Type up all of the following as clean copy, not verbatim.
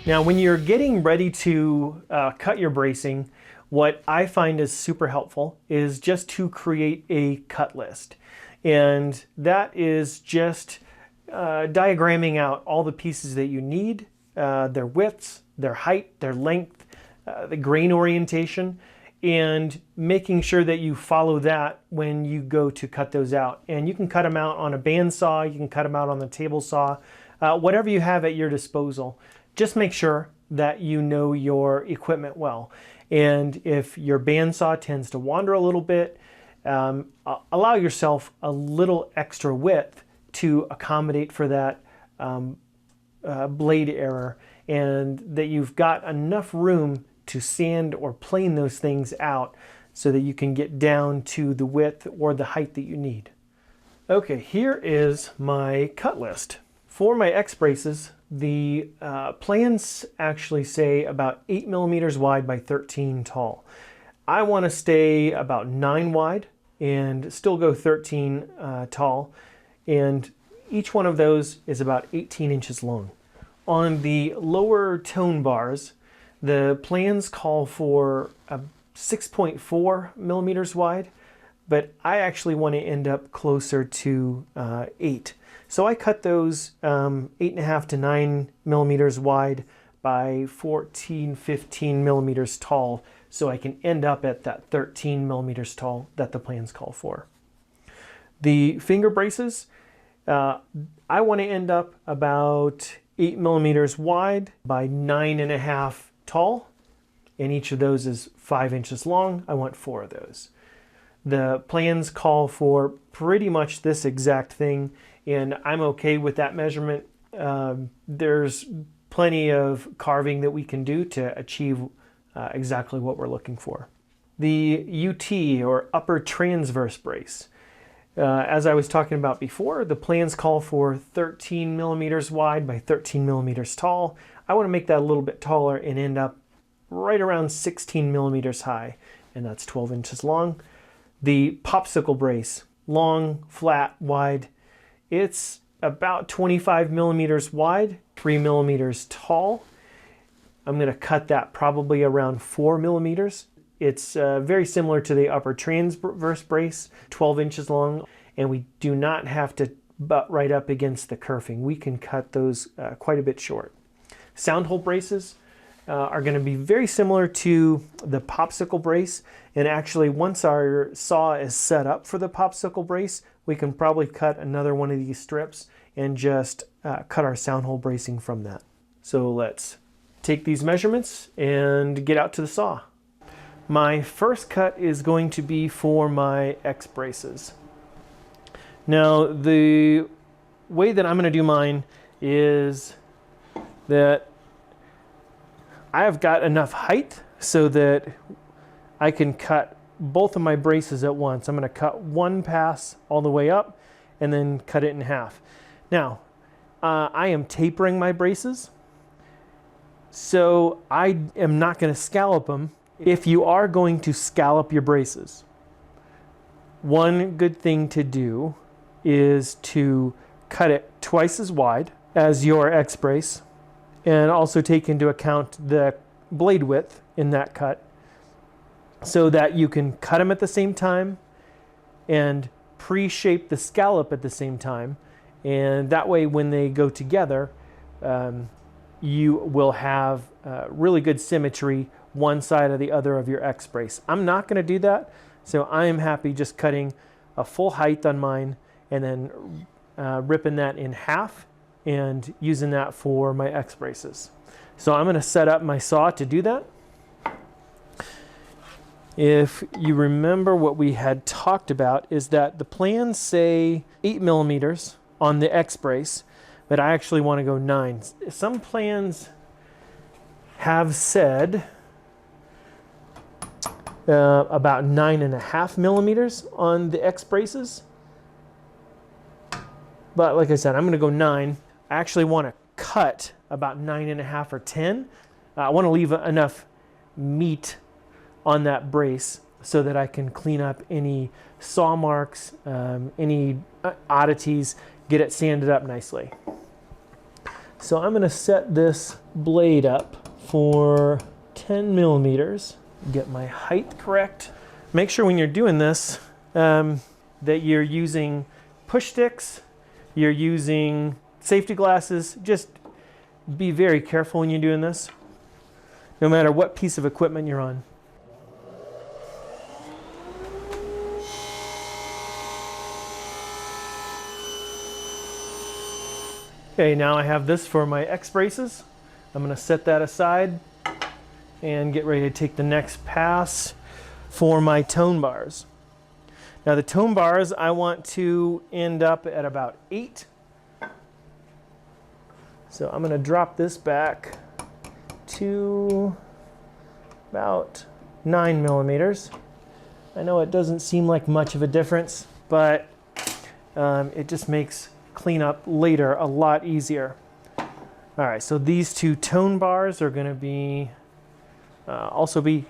Now, when you're getting ready to cut your bracing, what I find is super helpful is just to create a cut list. And that is just diagramming out all the pieces that you need, their widths, their height, their length, the grain orientation, and making sure that you follow that when you go to cut those out. And you can cut them out on a bandsaw, you can cut them out on the table saw, whatever you have at your disposal. Just make sure that you know your equipment well. And if your bandsaw tends to wander a little bit, allow yourself a little extra width to accommodate for that blade error, and that you've got enough room to sand or plane those things out so that you can get down to the width or the height that you need. Okay, here is my cut list. For my X braces, the plans actually say about 8 millimeters wide by 13 tall. I want to stay about 9 wide and still go 13 tall, and each one of those is about 18 inches long. On the lower tone bars, the plans call for 6.4 millimeters wide, but I actually want to end up closer to 8. So I cut those 8.5 to 9 millimeters wide by 14, 15 millimeters tall, so I can end up at that 13 millimeters tall that the plans call for. The finger braces, I want to end up about 8 millimeters wide by 9.5 tall, and each of those is 5 inches long. I want 4 of those. The plans call for pretty much this exact thing, and I'm okay with that measurement. There's plenty of carving that we can do to achieve exactly what we're looking for. The UT, or upper transverse brace. As I was talking about before, the plans call for 13 millimeters wide by 13 millimeters tall. I want to make that a little bit taller and end up right around 16 millimeters high, and that's 12 inches long. The popsicle brace, long, flat, wide. It's about 25 millimeters wide, 3 millimeters tall. I'm going to cut that probably around 4 millimeters. It's very similar to the upper transverse brace, 12 inches long, and we do not have to butt right up against the kerfing. We can cut those quite a bit short. Sound hole braces are going to be very similar to the popsicle brace, and actually once our saw is set up for the popsicle brace, we can probably cut another one of these strips and just cut our sound hole bracing from that. So let's take these measurements and get out to the saw. My first cut is going to be for my X braces. Now the way that I'm going to do mine is that I have got enough height so that I can cut both of my braces at once. I'm going to cut one pass all the way up and then cut it in half. Now, I am tapering my braces, so I am not going to scallop them. If you are going to scallop your braces, one good thing to do is to cut it twice as wide as your X brace, and also take into account the blade width in that cut, so that you can cut them at the same time and pre-shape the scallop at the same time. And that way when they go together, you will have really good symmetry one side or the other of your X brace. I'm not going to do that, so I am happy just cutting a full height on mine and then ripping that in half and using that for my X braces. So I'm going to set up my saw to do that. If you remember, what we had talked about is that the plans say 8 millimeters on the X brace, but I actually want to go 9. Some plans have said about 9.5 millimeters on the X braces, but like I said, I'm going to go 9. I actually want to cut about 9.5 or 10. I want to leave enough meat on that brace so that I can clean up any saw marks, any oddities, get it sanded up nicely. So I'm going to set this blade up for 10 millimeters. Get my height correct. Make sure when you're doing this that you're using push sticks, you're using safety glasses. Just be very careful when you're doing this, no matter what piece of equipment you're on. Okay, now I have this for my X braces. I'm going to set that aside and get ready to take the next pass for my tone bars. Now the tone bars, I want to end up at about 8. So I'm going to drop this back to about 9 millimeters. I know it doesn't seem like much of a difference, but it just makes cleanup later a lot easier. All right, so these two tone bars are going to be also be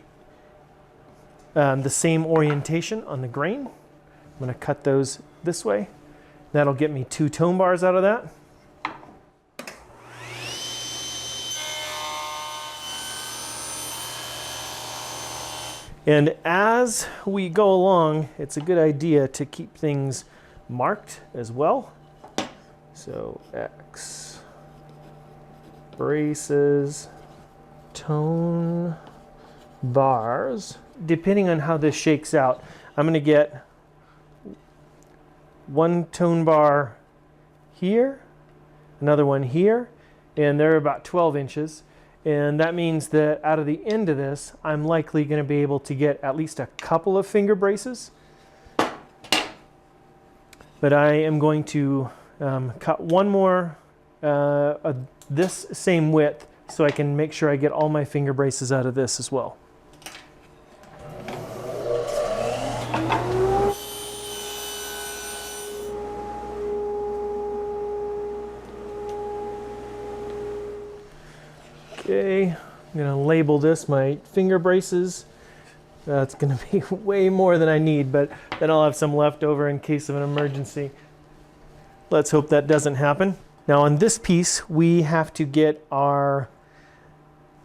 the same orientation on the grain. I'm going to cut those this way. That'll get me 2 tone bars out of that. And as we go along, it's a good idea to keep things marked as well. So X braces, tone bars. Depending on how this shakes out, I'm going to get 1 tone bar here, another one here, and they're about 12 inches. And that means that out of the end of this, I'm likely going to be able to get at least a couple of finger braces. But I am going to cut one more this same width so I can make sure I get all my finger braces out of this as well. Okay, I'm going to label this my finger braces. That's going to be way more than I need, but then I'll have some left over in case of an emergency. Let's hope that doesn't happen. Now on this piece, we have to get our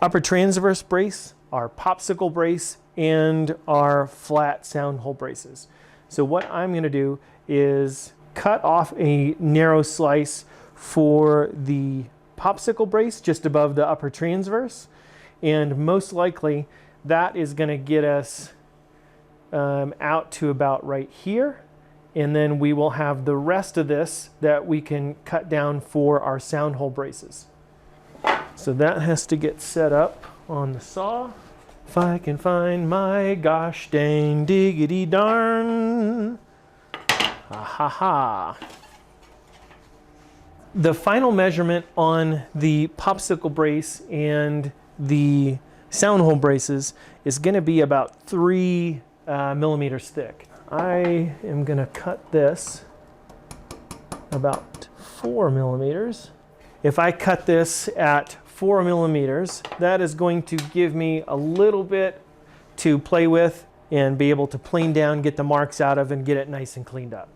upper transverse brace, our popsicle brace, and our flat sound hole braces. So what I'm going to do is cut off a narrow slice for the popsicle brace just above the upper transverse, and most likely that is going to get us out to about right here, and then we will have the rest of this that we can cut down for our sound hole braces. So that has to get set up on the saw. If I can find my gosh dang diggity darn. Ha ha ha. The final measurement on the popsicle brace and the sound hole braces is going to be about 3 millimeters thick. I am going to cut this about 4 millimeters. If I cut this at 4 millimeters, that is going to give me a little bit to play with and be able to plane down, get the marks out of, and get it nice and cleaned up.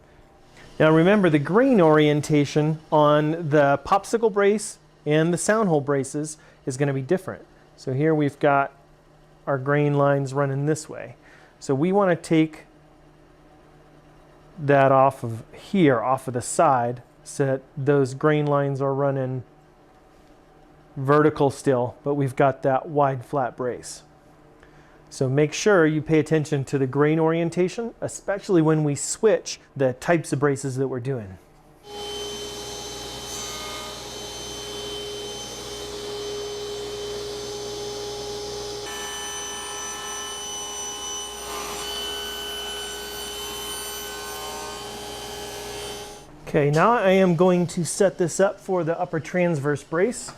Now remember, the grain orientation on the popsicle brace and the sound hole braces is going to be different. So here we've got our grain lines running this way. So we want to take that off of here, off of the side, so that those grain lines are running vertical still, but we've got that wide flat brace. So make sure you pay attention to the grain orientation, especially when we switch the types of braces that we're doing. Okay, now I am going to set this up for the upper transverse brace.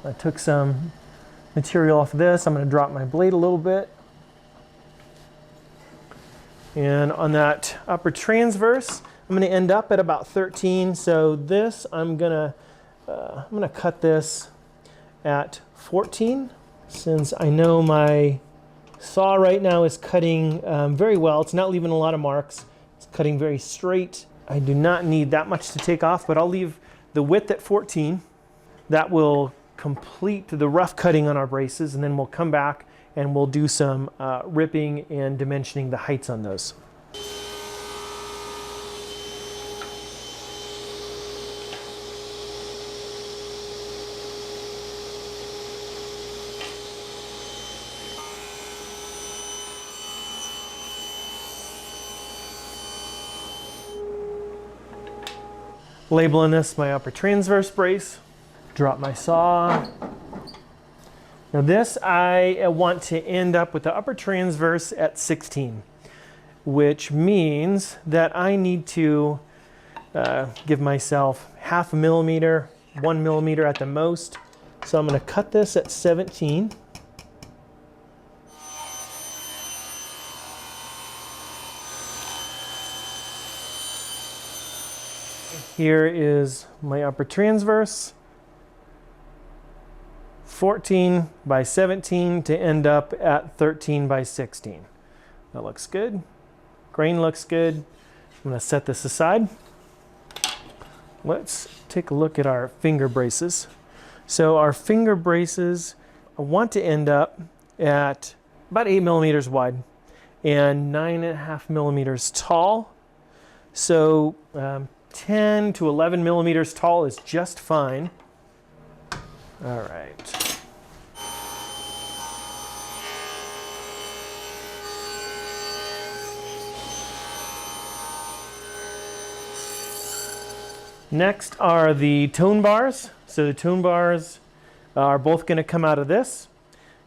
I took some material off of this. I'm going to drop my blade a little bit. And on that upper transverse, I'm going to end up at about 13. So this, I'm going to cut this at 14. Since I know my saw right now is cutting very well. It's not leaving a lot of marks. It's cutting very straight. I do not need that much to take off, but I'll leave the width at 14. That will complete the rough cutting on our braces, and then we'll come back and we'll do some ripping and dimensioning the heights on those. Labeling this my upper transverse brace. Drop my saw. Now this, I want to end up with the upper transverse at 16, which means that I need to give myself 0.5 millimeter, 1 millimeter at the most. So I'm going to cut this at 17. Here is my upper transverse, 14 by 17 to end up at 13 by 16. That looks good. Grain looks good. I'm going to set this aside. Let's take a look at our finger braces. So our finger braces, I want to end up at about 8 millimeters wide and 9.5 millimeters tall. So 10 to 11 millimeters tall is just fine. All right. Next are the tone bars. So the tone bars are both going to come out of this,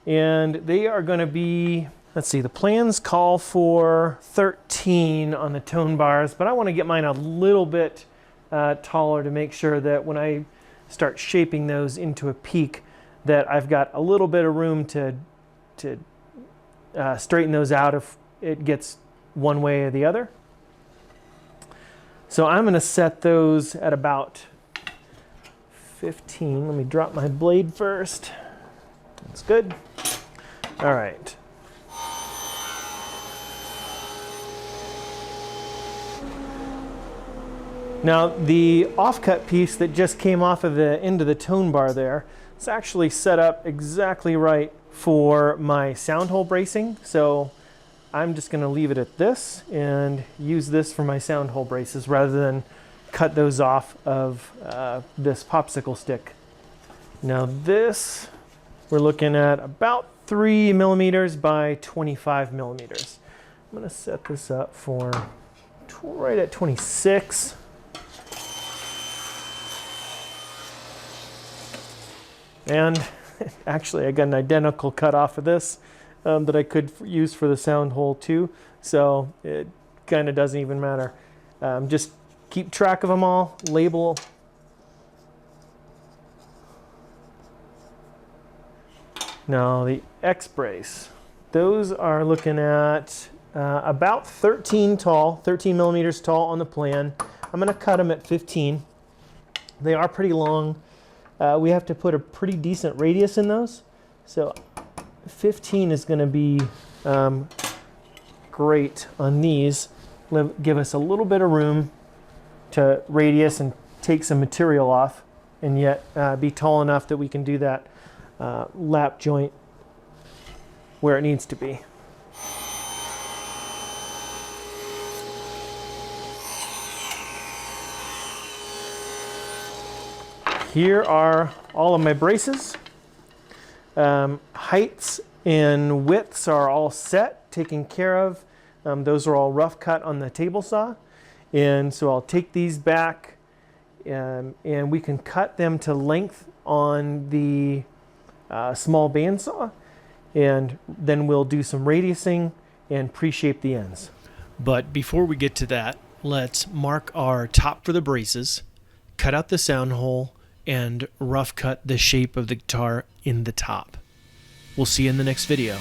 and they are going to be, let's see, the plans call for 13 on the tone bars, but I want to get mine a little bit taller to make sure that when I start shaping those into a peak, that I've got a little bit of room to straighten those out if it gets one way or the other. So I'm going to set those at about 15. Let me drop my blade first. That's good. All right. Now the offcut piece that just came off of the end of the tone bar there, it's actually set up exactly right for my sound hole bracing. So I'm just going to leave it at this and use this for my sound hole braces rather than cut those off of this popsicle stick. Now this, we're looking at about 3 millimeters by 25 millimeters. I'm going to set this up for right at 26. And actually I got an identical cut off of this that I could use for the sound hole too. So it kind of doesn't even matter. Just keep track of them all, label. Now the X brace, those are looking at about 13 millimeters tall on the plan. I'm going to cut them at 15. They are pretty long. We have to put a pretty decent radius in those. So 15 is going to be great on these. Give us a little bit of room to radius and take some material off, and yet be tall enough that we can do that lap joint where it needs to be. Here are all of my braces. Heights and widths are all set, taken care of. Those are all rough cut on the table saw. And so I'll take these back and we can cut them to length on the small bandsaw. And then we'll do some radiusing and pre-shape the ends. But before we get to that, let's mark our top for the braces, cut out the sound hole, and rough cut the shape of the guitar in the top. We'll see you in the next video.